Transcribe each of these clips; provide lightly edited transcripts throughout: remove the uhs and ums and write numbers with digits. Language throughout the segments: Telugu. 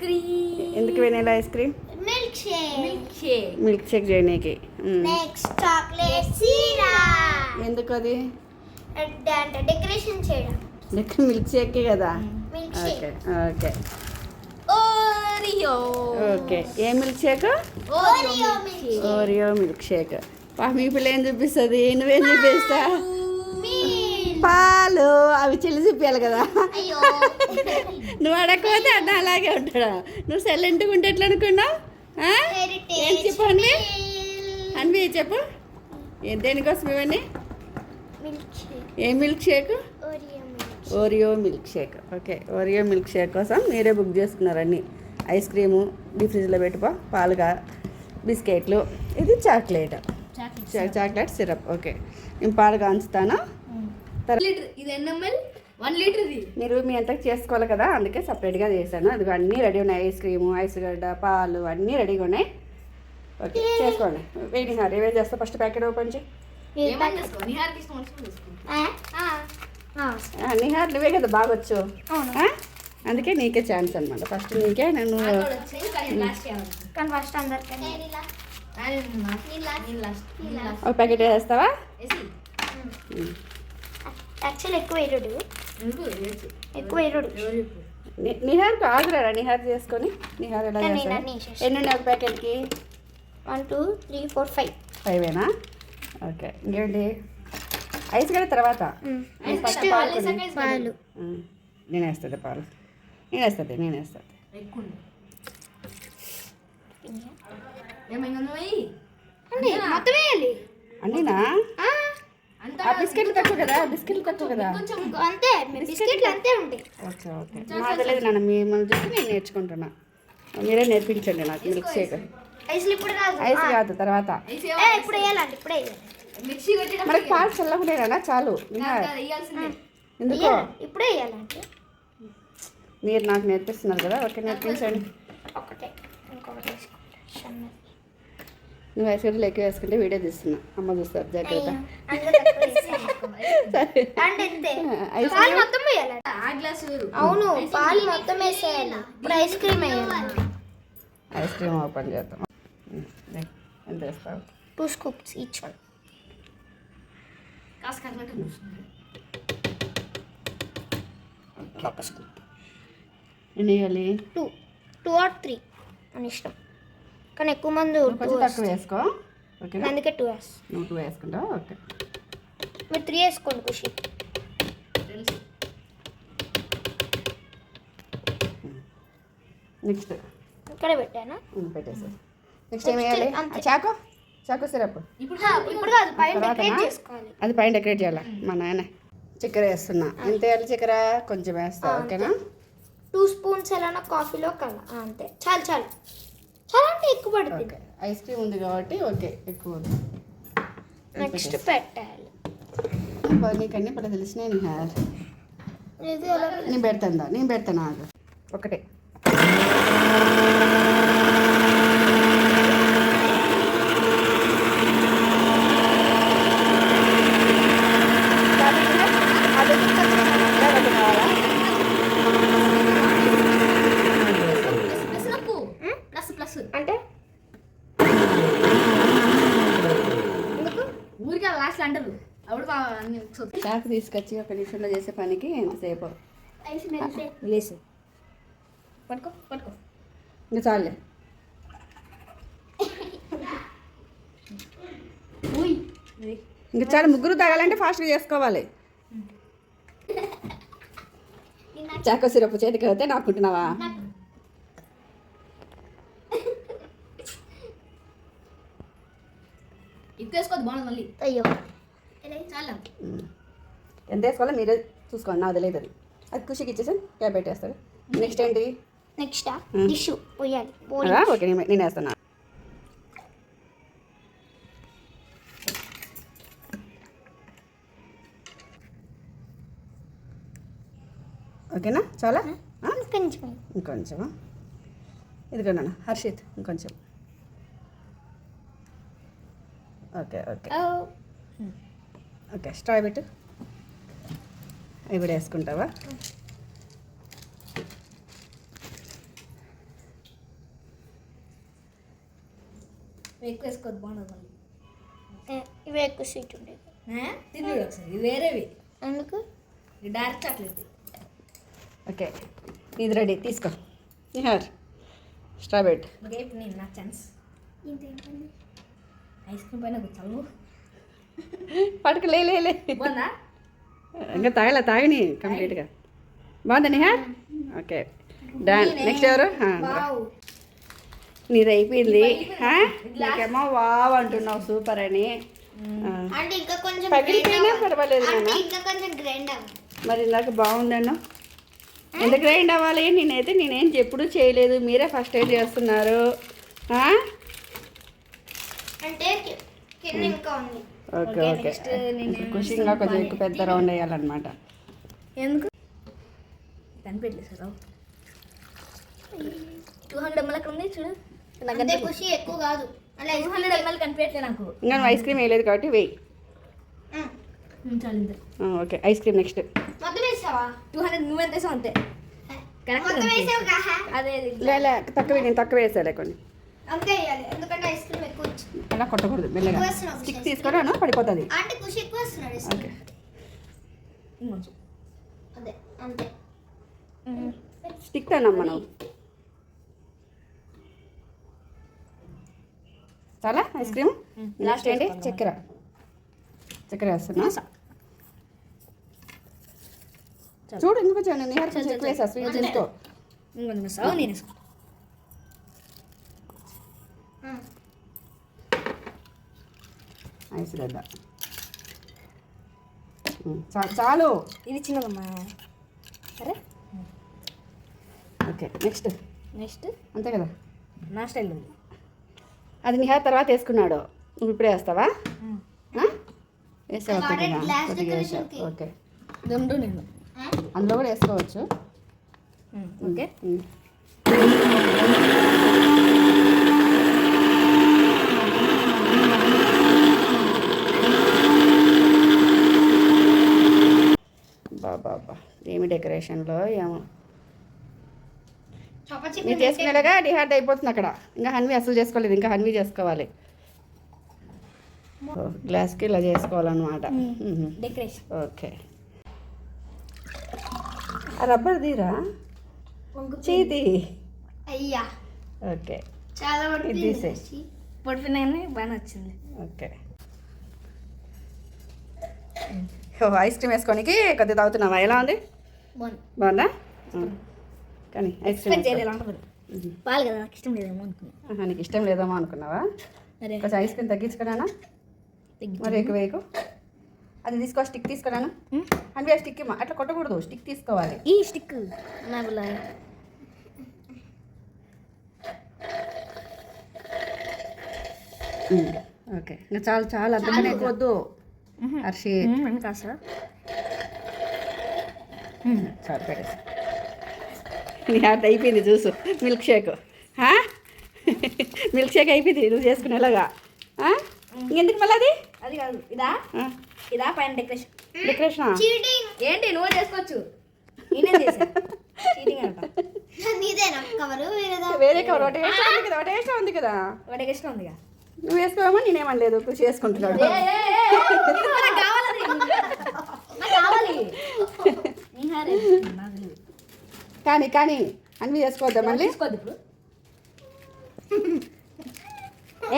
క్రీమ్. ఎందుకు vanilla ice cream? Milk shake చేయనీకి. Next chocolate syrup. ఎందుకు అది? అంటే డెకరేషన్ చేయడం. మిల్క్ షేకే కదా. Milk okay shake. Okay Oreo. Okay. ఏ milk shake? Oreo milk shake. Oreo milk shake. మీ పిల్ల ఏం చూపిస్తుంది, నువ్వేం చూపిస్తా? పాలు. అవి చెల్లి చూపించాలి కదా. అయ్యో. నువ్వు అడగకపోతే అన్న అలాగే ఉంటాడా? నువ్వు సైలెంట్గా ఉంటే ఎట్లా అనుకున్నావు? ఏం చెప్పండి అన్వి, చెప్పు. దేనికోసం ఇవన్నీ? Milk shake. ఏ milk shake? Oreo milk. Oreo milk shake. Okay, Oreo milk shake కోసం మీరే బుక్ చేసుకున్నారన్నీ. ఐస్ క్రీము డీప్ ఫ్రిడ్జ్లో పెట్టుకో, పాలుగా, బిస్కెట్లు, ఇది చాక్లెట్ చాక్లెట్ సిరప్. ఓకే, నేను పాలుగా ఉంచుతాను. ఇది ఎన్ని ఎంఎల్? 1 లీటర్. ఇది మీరు మీ అంతకు చేసుకోవాలి కదా, అందుకే సపరేట్గా చేశాను. అది అన్నీ రెడీ ఉన్నాయి. ఐస్ క్రీము, ఐస్ గడ్డ, పాలు అన్నీ రెడీగా ఉన్నాయి. ఓకే, చేసుకోండి. వెయిటింగ్ హార్ ఏవే చేస్తా. ఫస్ట్ ప్యాకెట్ ఓపెన్ చేయి. నిహార్ నువ్వే కదా బాగొచ్చు, అందుకే నీకే ఛాన్స్ అనమాట. ఫస్ట్ నీకే. నేను కానీ ఫస్ట్ అందరికీ ఒక ప్యాకెట్ వేస్తావా? యాక్చువల్ ఎక్కువ వేరుడు. నిహార్కి ఆగురా. నిహార్ చేసుకొని నిహార్ ఎలా చేస్తాను? ఎన్ని ఉన్నాయి ఒక ప్యాకెట్కి? 1 2 3 4 5. 5ఏనా? ఓకే, ఇంకేంటి? ఐస్ కూడా తర్వాత పాలు. నేను వేస్తుంది పాలు. నేను వేస్తుంది. మొత్తం వేయాలి. అండినా? బిస్కెట్లు తక్కువ కదా. అంతే, బిస్కెట్లు అంతే ఉంటాయి. ఓకే ఓకే, మాకు తెలియదు నాన్న. మిమ్మల్ని చూసి నేను నేర్చుకుంటున్నా. మీరే నేర్పించండి నాకు మిల్క్ షేక్. ఐస్ కాదు తర్వాత. ఇప్పుడు వేయాలండి, ఇప్పుడు వేయాలి. మనకి పాలు చల్లకుండా చాలు. ఎందుకో ఇప్పుడే వేయాలంటే మీరు నాకు నేర్పిస్తున్నారు కదా. ఓకే, నేర్పించండి. ఒకటే ఇంకొకటి వేసుకుంటా. నువ్వు ఐస్ గడ్డలు ఎక్కువ వేసుకుంటే వీడియో తీస్తున్నా, అమ్మ చూస్తారు జాగ్రత్త. అవును, పాలు మొత్తం వేసేయాలి. ఇప్పుడు ఐస్ క్రీమ్ వేయాలి. ఐస్ క్రీమ్ ఓపెన్ చేద్దాం. ఎంత వేస్తావు? 2 scoops ఈచ్ వన్. ఒక స్కూప్. ఎన్ని వేయాలి? 2 or 3 అని ఇష్టం, కానీ ఎక్కువ మంది కొంచెం తక్కువ వేసుకో. ఓకే, అందుకే 2 వేస్. నువ్వు 2 వేసుకుంటావు. ఓకే, మీరు 3 వేసుకోండి. ఖుషి. నెక్స్ట్ ఇక్కడ పెట్టానా? పెట్టేసి నెక్స్ట్ ఏం వేయాలి? Choco syrup. ఇప్పుడు కాదు, పైన డెకరేట్ చేసుకోవాలి. అది పైన డెకరేట్ చేయాలా? మా నాయన చక్కెర వేస్తున్నా. ఎంత వేయాలి చక్కెర? కొంచెం వేస్తా. ఓకేనా? 2 spoons ఎలా కాఫీలో కల. అంతే, చాలు అంటే ఎక్కువ పడుతుంది. ఐస్ క్రీమ్ ఉంది కాబట్టి ఓకే, ఎక్కువ. నెక్స్ట్ పెట్టాలి. నీకు అన్నీ ఇప్పుడు తెలిసినాయి. నిహార్ ఇది ఎలా? నేను పెడతాను ఆగు. ఒకటే అంటే ఊరికే లాస్ట్ అంటారు. అప్పుడు చాకు తీసుకొచ్చి ఒక నిమిషంలో చేసే పనికి ఎంతసేపు? లేసు పట్టుకో ఇంకా చాలే. ఇంకా చాలా ముగ్గురు తాగాలంటే ఫాస్ట్గా చేసుకోవాలి. చాకో సిరప్ చేతికి అయితే నాకుంటున్నావా? ఇది వేసుకోవద్దు, బాగుంది మళ్ళీ. అయ్యో, చాలా. ఎంత వేసుకోవాలో మీరే చూసుకోండి, నాకు తెలియదు. అది ఖుషికి ఇచ్చేసాను, క్యాబ్ పెట్టేస్తాడు. నెక్స్ట్ ఏంటి? నెక్స్ట్ టిష్యూ పోయాలి. ఓకే, నేను వేస్తున్నా. ఓకేనా? చాలా ఇంకొంచెం. ఇదిగోనా హర్షిత్, ఇంకొంచెం. ఓకే ఓకే ఓకే, స్టవ్ పెట్టు. అవి కూడా వేసుకుంటావా? ఎక్కువ వేసుకోవద్దు బాగుండదు మళ్ళీ ఇవి ఎక్కువ స్వీట్ ఉండేది. తిని ఒకసారి ఇవి వేరేవి ఎందుకు? ఇది డార్క్ చాక్లెట్. ఓకే ఇది రెడీ తీసుకో నిహార్ స్ట్రాబెర్రీ ఓకే ఇప్పుడు నేను నా ఛాన్స్. ఇదేంటండి? ఐస్ క్రీమ్ పైన కూర్చోవు పడుకు లే లే లే బాగుందా? ఇంకా తాగని కంప్లీట్గా బాగుందా నిహార్? Okay done. నెక్స్ట్ ఎవరు? వావ్. నీది అయిపోయింది. నీకేమో వావ్ అంటున్నావు సూపర్ అని. అంటే ఇంకా కొంచెం పగిలిపోయినా పర్వాలేదు అంటే నాన్న. ఇంకా కొంచెం గ్రైండ్ అవ్వాలి. మరి ఇందాక బాగుందన్నా ఎంత గ్రైండ్ అవ్వాలి? నేనేం ఎప్పుడు చేయలేదు, మీరే ఫస్ట్ టైం చేస్తున్నారు. అంటే కింద ఇంకా ఉంది. ఓకే ఓకే ఖుషిగా కొంచెం ఎక్కువ పెద్ద రౌండ్ వేయాలన్నమాట. ఎందుకు కనిపెట్టలేదు సార్ 200 ml అక్కడ ఉంది చూడు. నాకు అంటే ఖుషి ఎక్కువ కాదు. అలా 200 ml కనిపెట్టలే నాకు. ఇంకా నువ్వు ఐస్ క్రీమ్ వేయలేదు కాబట్టి వెయ్యి. చాలు ఓకే ఐస్ క్రీమ్ నెక్స్ట్. మొత్తం వేసావా? 200 నువ్వెంత వేసావు అంతే. మొత్తం వేసావు కదా? అదే లే నేను తక్కువ వేసాలే కొన్ని. అంతే వేయాలి, ఎందుకంటే ఐస్ క్రీమ్ ఎక్కువ వచ్చింది. అలా కొట్టకూడదు మెల్లగా. ఎక్కువ వేస్తున్నావు స్టిక్ తీసుకొని పడిపోతుంది. అంటే ఖుషి ఎక్కువ వేస్తున్నాడు ఐస్ ఓకే క్రీమ్. ఇంకొంచెం అదే అంతే. స్టిక్ అన్నమ్మా నువ్వు. చాలా ఐస్ క్రీమ్. లాస్ట్ ఏంటి? చక్కెర వేస్తున్నా. చూడు ఎందుకు వచ్చాను నిహార్ కొంచెం ఎక్కువ వేసా స్వీట్ చేసుకో. ఇంకొంచెం వేస్తావు నేను వేసుకో. ఐస్ గడ్డ చాలు. ఇది చిన్నదమ్మా. అరే ఓకే నెక్స్ట్ అంతే కదా. నా స్టైల్ ఉంది. అది నిహార్ తర్వాత వేసుకున్నాడు, నువ్వు ఇప్పుడే వేస్తావా? వేసావా? కొద్దిగా వేసావు. ఓకే రెండు నేను అందులో కూడా వేసుకోవచ్చు. ఓకే బాబా ఏమి డెకరేషన్లో ఏమో. మీరు చేసుకునేలాగా డిహార్డ్ అయిపోతుంది అక్కడ. ఇంకా హన్వీ అసలు చేసుకోలేదు, ఇంకా హన్వీ చేసుకోవాలి. గ్లాస్కి ఇలా చేసుకోవాలన్నమాట. డెకరేషన్. ఓకే ఆ రబ్బర్ తీరా చేతి. అయ్యా ఓకే చాలా ఇది తీసే. పొడిపినాయని బాగా నచ్చింది. ఓకే ఐస్ క్రీమ్ వేసుకోనికి కొద్దిగా తాగుతున్నావా? ఎలా ఉంది? బాగుందా? కానీ ఐస్ క్రీమ్ చేయలేదు ఉంటుంది. పాలు కదా నాకు ఇష్టం లేదేమో అనుకున్నా. నీకు ఇష్టం లేదేమో అనుకున్నావా? కొంచెం ఐస్ క్రీమ్ తగ్గించుకున్నానా? మరి ఎక్కువ వేయకు. అది తీసుకో, స్టిక్ తీసుకున్నాను. అంటే ఆ స్టిక్ అట్లా కొట్టకూడదు, స్టిక్ తీసుకోవాలి. ఈ స్టిక్ నాకు ఓకే ఇంకా చాలు చాలు, అంతకనే వద్దు హర్షి. కాసా చాలు పెట్టేసి. నీ హార్ట్ అయిపోయింది చూసు. మిల్క్ షేక్ మిల్క్ షేక్ అయిపోయింది నువ్వు చేసుకునేలాగా. ఇంకెందుకు మళ్ళీ అది? అది కాదు, ఇదా పైన డెకరేషన్. డెకరేషన్ ఏంటి నువ్వు చేసుకోవచ్చు. నేనే చేసా చీటింగ్ అంట. నీదేనా కవరు? వేరే కవర్ ఒకటి ఉంది కదా, ఒకటి వేస్తా ఉంది కదా. ఒకటి డెకరేషన్ ఉందిగా. నువ్వు వేసుకోమో నేనేమనలేదు, కృషి చేసుకుంటున్నాడు. కానీ కానీ అన్వి చేసుకోవద్దా మళ్ళీ? తీసుకోవద్దు ఇప్పుడు.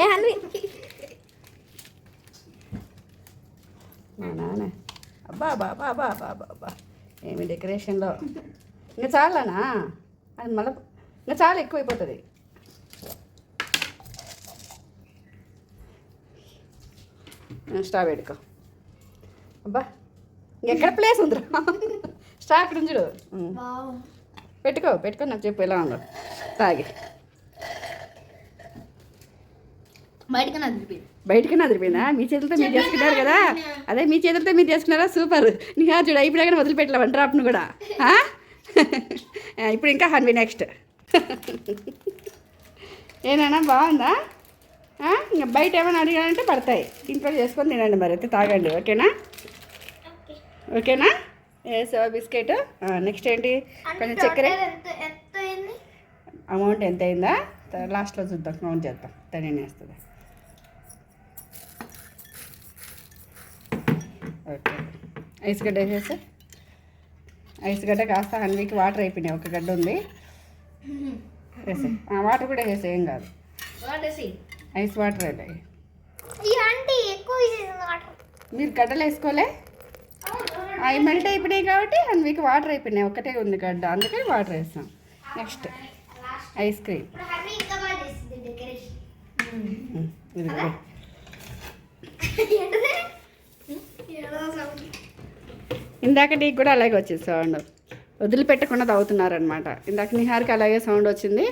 ఏ అన్వి నాన్న అబ్బా బాబా బాబా బాబా ఏమి డెకరేషన్లో. ఇంకా చాలానా? అది మళ్ళీ ఇంకా చాలా ఎక్కువైపోతుంది. స్టవ్ పెట్టుకో. అబ్బా ఇంకెక్కడ ప్లేస్ ఉందిరా? స్టవ్ అక్కడ ఉంచుడు. పెట్టుకో నాకు చెప్పు ఎలా ఉందో. తాగి బయటకన్నా అదిరిపోయిందా? మీ చేతులతో మీరు చేసుకున్నారు కదా, అదే మీ చేతులతో మీరు చేసుకున్నారా? సూపర్. నీకు చూడ అయిపోయాక వదిలిపెట్టలే వన్ డ్రాప్ను కూడా. ఇప్పుడు ఇంకా హన్వి నెక్స్ట్. ఏనా బాగుందా? ఇంకా బయట ఏమైనా అడిగానంటే పడతాయి, ఇంట్లో చేసుకొని తినండి మరి, అయితే తాగండి. ఓకేనా? ఓకేనా? So biscuit. నెక్స్ట్ ఏంటి? కొంచెం చక్కెర. అమౌంట్ ఎంత అయిందా లాస్ట్లో చూద్దాం, కౌంట్ చేద్దాం. తనే వేస్తుంది. ఓకే ఐస్ గడ్డ వేసేసి ఐస్ గడ్డ కాస్త హన్వీకి వాటర్ అయిపోయినాయి, ఒక గడ్డ ఉంది వేసే. వాటర్ కూడా వేసే, ఏం కాదు, ఐస్ వాటర్ అయితే. అంటే ఎక్కువ మీరు గడ్డలు వేసుకోలే, అవి మెల్ట్ అయిపోయినాయి కాబట్టి హన్వీకి వాటర్ అయిపోయినాయి, ఒకటే ఉంది గడ్డ, అందుకే వాటర్ వేస్తాం. Next ice cream. ఇందాక నీకు కూడా అలాగే వచ్చింది సౌండ్, వదిలిపెట్టకుండా తాగుతున్నారనమాట. ఇందాక నిహార్కి అలాగే సౌండ్ వచ్చింది.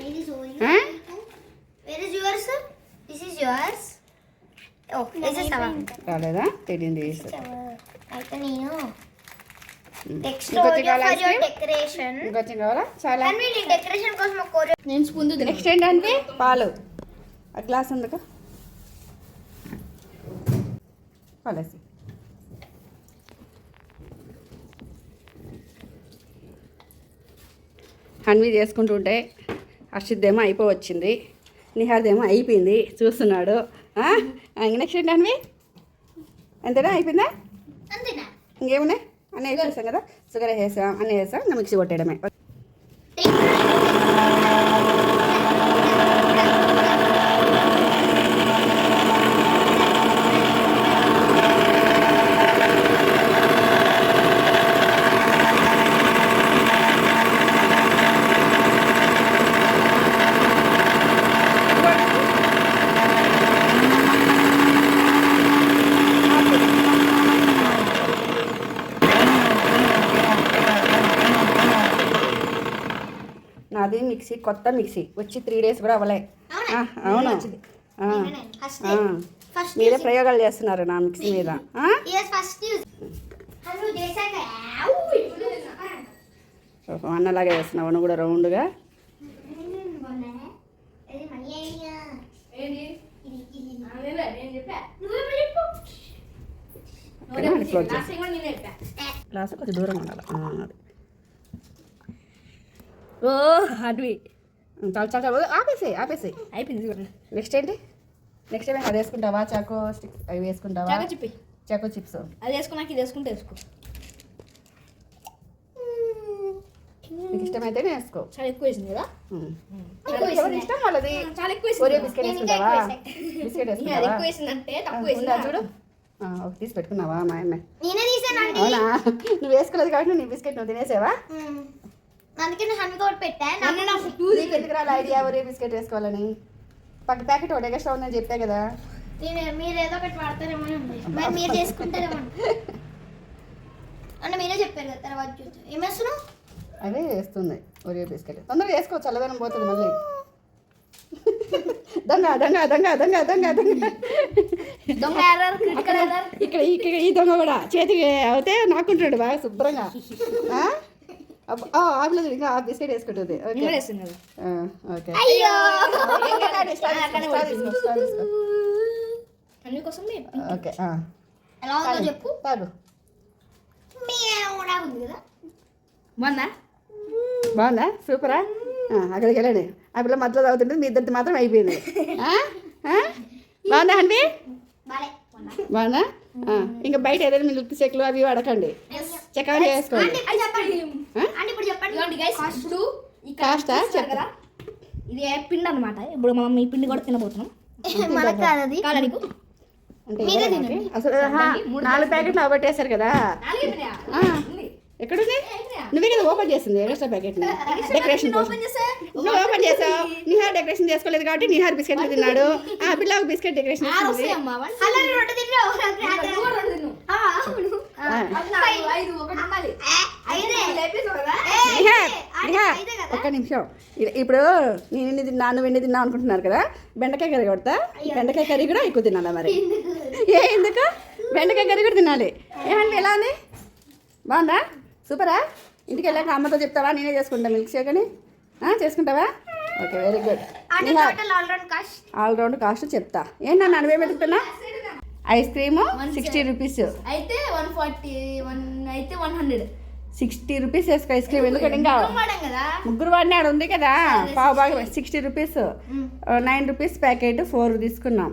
రాలేదా? తెలియంది. ఇంకొంచెం కావాలా? చాలా. నెక్స్ట్ ఏంటంటే పాలు, ఆ గ్లాస్ అందుకు పాలేసి. హన్వి చేసుకుంటుంటే హర్షిద్దేమో అయిపోవచ్చింది, నిహార్దేమో అయిపోయింది, చూస్తున్నాడు. నెక్స్ట్ ఏంటి హన్వి? అంతేనా? అయిపోయిందా? ఇంకేమున్నాయి? అన్నీ వేసేసాం కదా, షుగర్ వేసాం, అన్నీ వేసాం, ఇంకా మిక్సీ కొట్టేయడమే. నాది మిక్సీ, కొత్త మిక్సీ వచ్చి 3 days కూడా అవ్వలే. అవును, మీరే ప్రయోగాలు చేస్తున్నారు నా మిక్సీ మీద. అన్నలాగే చేస్తున్నావు నువ్వు కూడా రౌండ్గా. గ్లాస్ కొంచెం దూరం ఉండాలి. అది ఓ అడ్వి చాలా చాలా ఆపేసి అయిపోయింది. నెక్స్ట్ ఏంటి? నెక్స్ట్ ఏమైనా అది వేసుకుంటావా? చాకో స్టిక్స్ అవి వేసుకుంటావా? చాకో చిప్స్ అది వేసుకున్నాక ఇది వేసుకుంటే వేసుకో, నీకు ఇష్టమైతే వేసుకో. చాలా ఎక్కువ వేసింది కదా, ఎవరి ఇష్టం వాళ్ళది. చాలా ఎక్కువ ఒరియో బిస్కెట్ వేసుకుంటావా? బిస్కెట్ వేసుకుంటావా? ఎక్కువ వేసిందంటే తక్కువ వేసింది. చూడు, ఒక తీసి పెట్టుకున్నావా? మా అమ్మ అవునా? నువ్వు వేసుకోలేదు కాబట్టి నీ బిస్కెట్ నువ్వు తినేసావా? అందుకే నేను హన్వి కూడా పెట్టాను. నీకు ఎందుకు రాలి ఐడియా ఒరే బిస్కెట్ వేసుకోవాలని? పక్క ప్యాకెట్ ఒకటి ఎక్స్ట్రా ఉందని చెప్పా కదా. మీరు ఏదో ఒకటి వాడతారేమో, మరి మీరు చేసుకుంటారేమో అంటే మీరే చెప్పారు కదా. తర్వాత చూస్తే ఏం వేస్తున్నావు? అదే వేస్తుంది ఒరియో బిస్కెట్. తొందరగా వేసుకో, చల్లదనం పోతుంది మళ్ళీ. దొంగ దొంగ దొంగ దొంగ దొంగ దొంగ ఇక్కడ ఈ దొంగ కూడా చేతికి అవుతే నాకుంటాడు బాగా శుభ్రంగా. ఆపిల్ల ఇంకా ఆ బిస్కెట్ వేసుకుంటుంది. ఓకే ఓకే ఎలా ఉందో చెప్పు. తాగు. బాగుందా? సూపరా? అక్కడికి వెళ్ళండి. ఆ పిల్ల మధ్యలో తాగుతుంటుంది, మీ ఇద్దరిది మాత్రం అయిపోయింది. బాగుందా హన్వి? బాగుందా? ఇంకా బయట ఏదైనా మిల్క్ షేక్లు అవి అడగండి, చెక్క వేసుకోండి. కాస్టా కదా, ఇది పిండి అనమాట. ఇప్పుడు మనం ఈ పిండి కూడా తినబోతున్నాం. అసలు 4 ప్యాకెట్లు అవబట్టేశారు కదా. ఎక్కడుంది? నువ్వే కదా ఓపెన్ చేసింది ఎక్స్ట్రా ప్యాకెట్ డెకరేషన్ కోసం. నువ్వు ఓపెన్ చేసావు. నిహార్ డెకరేషన్ చేసుకోలేదు కాబట్టి నిహార్ బిస్కెట్లు తిన్నాడు. ఆ పిల్ల బిస్కెట్ డెకరేషన్ చేసింది. ఒక్క నిమిషం. ఇప్పుడు నేను ఎన్ని తిన్నా, నువ్వు ఎన్ని తిన్నావు అనుకుంటున్నారు కదా. బెండకాయ కర్రీ కొడతా. బెండకాయ కర్రీ కూడా ఎక్కువ తినాలా మరి? ఎందుకు? బెండకాయ కర్రీ కూడా తినాలి. ఏమండి ఎలా ఉంది? బాగుందా? సూపరా? ఇంటికి వెళ్ళాక అమ్మతో చెప్తావా? నేనే చేసుకుంటా మిల్క్ షేక్ అని. చేసుకుంటావా? Okay, very good. All round cost చెప్తా. ఏంటన్నా నువ్వేం వెతుకుతున్నా? ఐస్ క్రీము 60 రూపీస్ అయితే 141 అయితే 100 60 రూపీస్ వేసుకో ఐస్ క్రీమ్. ఎందుకంటే ఇంకా ముగ్గురు వాడినాడు ఉంది కదా. పావు బాగా 60 రూపీస్. 9 రూపీస్ ప్యాకెట్ 4 తీసుకున్నాం.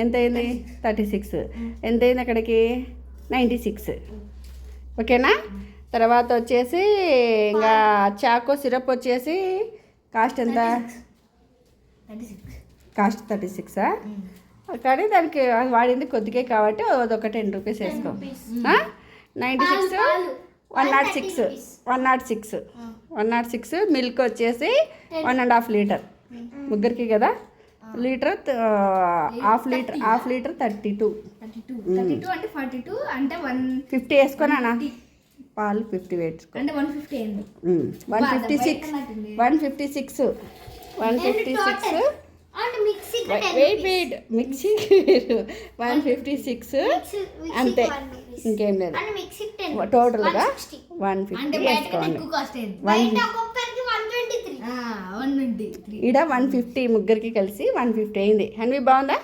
ఎంత అయింది? 36. ఎంత అయింది అక్కడికి? 96. ఓకేనా? తర్వాత వచ్చేసి ఇంకా చాకో సిరప్ వచ్చేసి కాస్ట్ ఎంత? 36. కాస్ట్ 36. కానీ దానికి వాడింది కొద్దిగా కాబట్టి అదొక 10 రూపీస్ వేసుకో. 96 106 మిల్క్ వచ్చేసి 1.5 లీటర్ ముగ్గురికి కదా. లీటర్ హాఫ్ లీటర్ 32 అంటే 42 అంటే 50 వేసుకోనా? పాలు 50 వేసుకో అంటే 150 అయింది. 156 వెయిట్ మిక్సీ 156 అంతే, ఇంకేం లేదు. టోటల్గా 150 వేసుకోండి. ఈడ 150 ముగ్గురికి కలిసి 150 అయింది. హన్వి బాగుందా?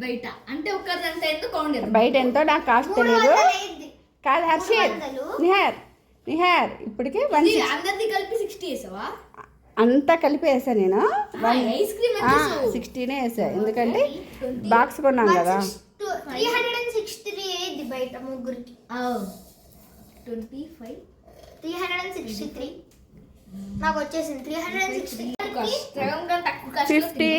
బయట అంటే ఒక్కదంతా ఎంత కౌంట్ బయట ఎంతో నాకు కాస్ట్ తెలియదు. కాదు హర్షిత్, నిహార్ ఇప్పటికే అందరిది కలిపి 60 వేసావా? అంతా కలిపి వేసా నేను. ఐస్ క్రీమ్ 60నే వేసా, ఎందుకంటే బాక్స్ కొన్నాం కదా. 363 బయట ముగ్గురికి. 25 363 నాకు వచ్చేసింది. 363 50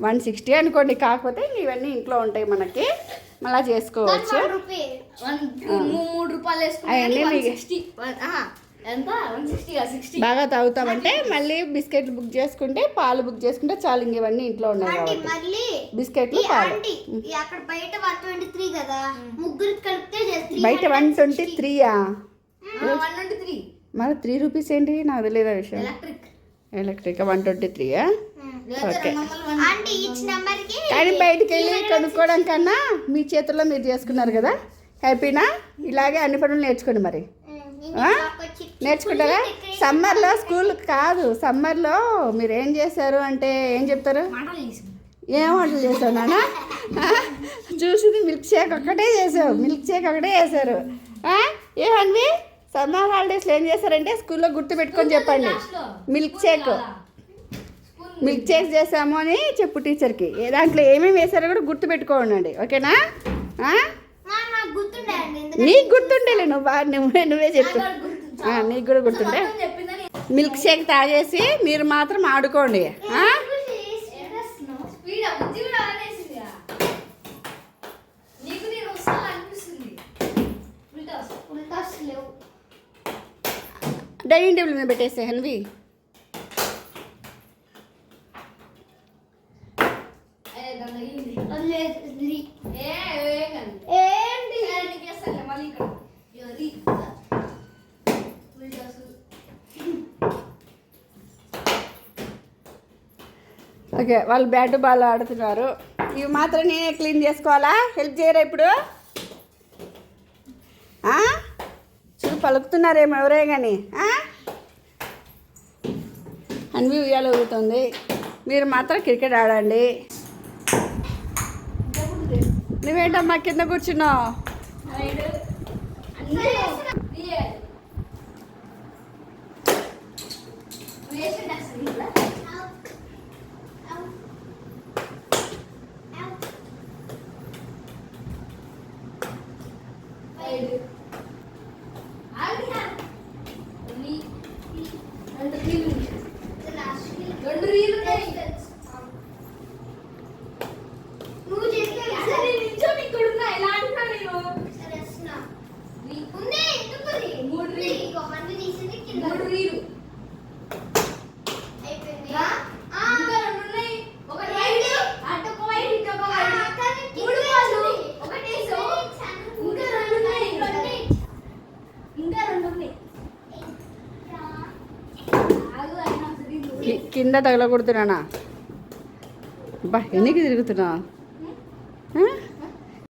160 అనుకోండి. కాకపోతే ఇవన్నీ ఇంట్లో ఉంటాయి మనకి, మళ్ళీ చేసుకోవచ్చు. 3 రూపాయలు అవన్నీ వేసుకుని ఎంత 160 బాగా తాగుతామంటే మళ్ళీ బిస్కెట్లు బుక్ చేసుకుంటే, పాలు బుక్ చేసుకుంటే చాలు. ఇంక ఇవన్నీ ఇంట్లో ఉన్నాయి కాబట్టి మళ్ళీ బిస్కెట్లు పాలు. అక్కడ బయట 123 కదా, ముగ్గురికి కలిపితే బయట 123 123 మరి 3 రూపీస్ ఏంటి? నాకు తెలియదు ఆ విషయం. ఎలక్ట్రిక్ 123. ఓకే. కానీ బయటికి వెళ్ళి కొనుక్కోవడం కన్నా మీ చేతుల్లో మీరు చేసుకున్నారు కదా, హ్యాపీనా? ఇలాగే అన్ని పనులు నేర్చుకోండి. మరి నేర్చుకుంటారా? సమ్మర్లో స్కూల్ కాదు, సమ్మర్లో మీరు ఏం చేశారు అంటే ఏం చెప్తారు? ఏం వంటలు చేసావు నాన్న? చూసింది మిల్క్ షేక్ ఒక్కటే చేసావు, చేశారు. ఏమన్వి సమ్మర్ హాలిడేస్లో ఏం చేశారంటే స్కూల్లో గుర్తుపెట్టుకొని చెప్పండి. మిల్క్ షేక్ చేసాము అని చెప్పు టీచర్కి. దాంట్లో ఏమేమి వేసారో కూడా గుర్తుపెట్టుకోండి. ఓకేనా? నీకు గుర్తుండేలే, నువ్వే చెప్పు. నీకు కూడా గుర్తుండే. మిల్క్ షేక్ తాగేసి మీరు మాత్రం ఆడుకోండి. డైనింగ్ టేబుల్ మీద పెట్టేసే హన్వి. ఓకే, వాళ్ళు బ్యాట్ బాల్ ఆడుతున్నారు. ఇవి మాత్రం నేనే క్లీన్ చేసుకోవాలా? హెల్ప్ చేయరా ఇప్పుడు? చూడు పలుకుతున్నారేమో ఎవరే కానీ. అన్వి ఉయ్యాల ఊగుతుంది, మీరు మాత్రం క్రికెట్ ఆడండి. నువ్వేంటమ్మా కింద కూర్చున్నావు? కింద తగలకూడుతున్నానా? బా ఎన్నికి తిరుగుతున్నా?